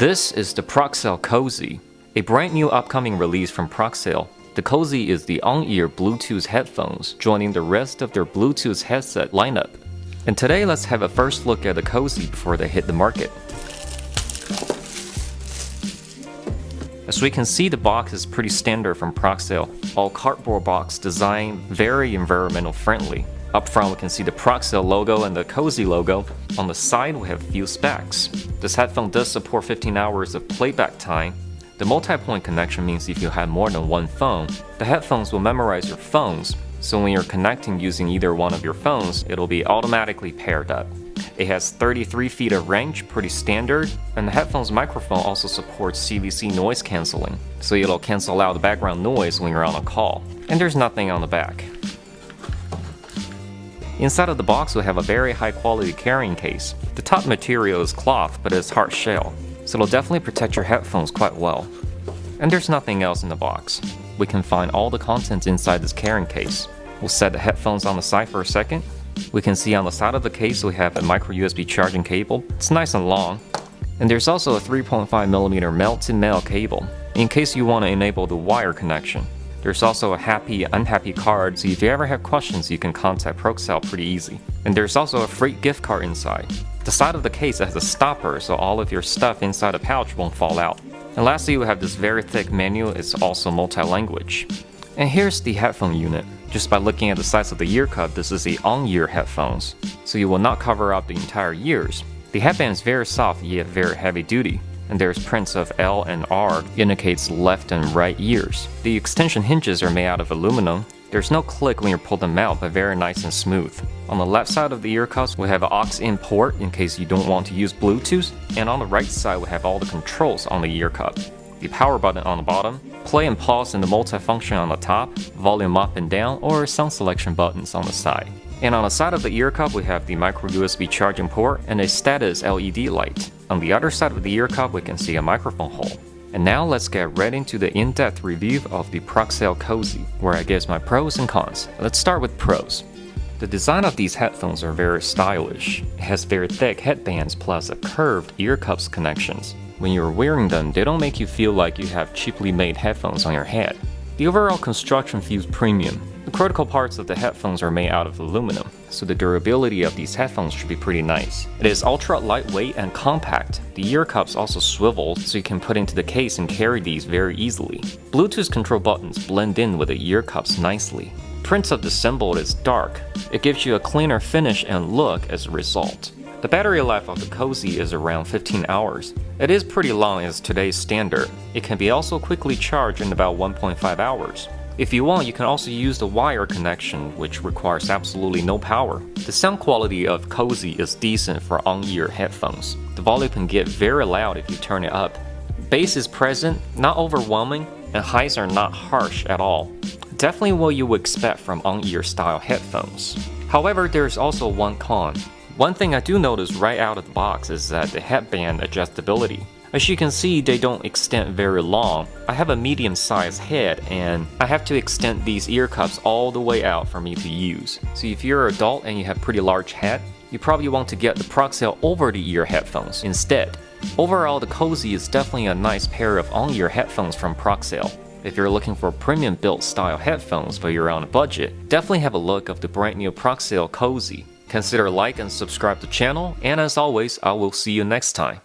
This is the Proxelle Cosy, a brand new upcoming release from Proxelle. The Cosy is the on-ear Bluetooth headphones, joining the rest of their Bluetooth headset lineup. And today let's have a first look at the Cosy before they hit the market. As we can see, the box is pretty standard from Proxelle. All cardboard box design, very environmental friendly. Up front we can see the Proxelle logo and the Cosy logo. On the side we have a few specs. This headphone does support 15 hours of playback time. The multi-point connection means if you have more than one phone, the headphones will memorize your phones, so when you're connecting using either one of your phones, it'll be automatically paired up. It has 33 feet of range, pretty standard, and the headphone's microphone also supports CVC noise cancelling, so it'll cancel out the background noise when you're on a call. And there's nothing on the back. Inside of the box we have a very high quality carrying case. The top material is cloth, but it's hard shell, so it'll definitely protect your headphones quite well. And there's nothing else in the box. We can find all the contents inside this carrying case. We'll set the headphones on the side for a second. We can see on the side of the case we have a micro USB charging cable. It's nice and long. And there's also a 3.5mm melt-to-melt cable, in case you want to enable the wire connection. There's also a happy, unhappy card, so if you ever have questions you can contact Proxelle pretty easy. And there's also a free gift card inside. The side of the case has a stopper, so all of your stuff inside the pouch won't fall out. And lastly we have this very thick manual. It's also multi-language. And here's the headphone unit. Just by looking at the size of the ear cup, this is the on-ear headphones, so you will not cover up the entire ears. The headband is very soft yet very heavy duty, and there's prints of L and R, indicates left and right ears. The extension hinges are made out of aluminum. There's no click when you pull them out, but very nice and smooth. On the left side of the ear cups we have an aux-in port in case you don't want to use Bluetooth, and on the right side we have all the controls on the ear cup. The power button on the bottom, play and pause and the multifunction on the top, volume up and down, or sound selection buttons on the side. And on the side of the ear cup we have the micro USB charging port and a status LED light. On the other side of the ear cup we can see a microphone hole. And now let's get right into the in-depth review of the Proxelle Cosy, where I give my pros and cons. Let's start with pros. The design of these headphones are very stylish. It has very thick headbands plus a curved ear cups connections. When you're wearing them, they don't make you feel like you have cheaply made headphones on your head. The overall construction feels premium. The critical parts of the headphones are made out of aluminum, so the durability of these headphones should be pretty nice. It is ultra lightweight and compact. The ear cups also swivel, so you can put into the case and carry these very easily. Bluetooth control buttons blend in with the ear cups nicely. Prints of the symbol is dark. It gives you a cleaner finish and look as a result. The battery life of the Cosy is around 15 hours. It is pretty long as today's standard. It can be also quickly charged in about 1.5 hours. If you want, you can also use the wire connection, which requires absolutely no power. The sound quality of Cosy is decent for on-ear headphones. The volume can get very loud if you turn it up. Bass is present, not overwhelming, and highs are not harsh at all. Definitely what you would expect from on-ear style headphones. However, there's also one con. One thing I do notice right out of the box is that the headband adjustability. As you can see, they don't extend very long. I have a medium-sized head and I have to extend these ear cups all the way out for me to use. So if you're an adult and you have pretty large head, you probably want to get the Proxelle over-the-ear headphones instead. Overall, the Cosy is definitely a nice pair of on-ear headphones from Proxelle. If you're looking for premium built style headphones but you're on a budget, definitely have a look of the brand new Proxelle Cosy. Consider like and subscribe to the channel, and as always, I will see you next time.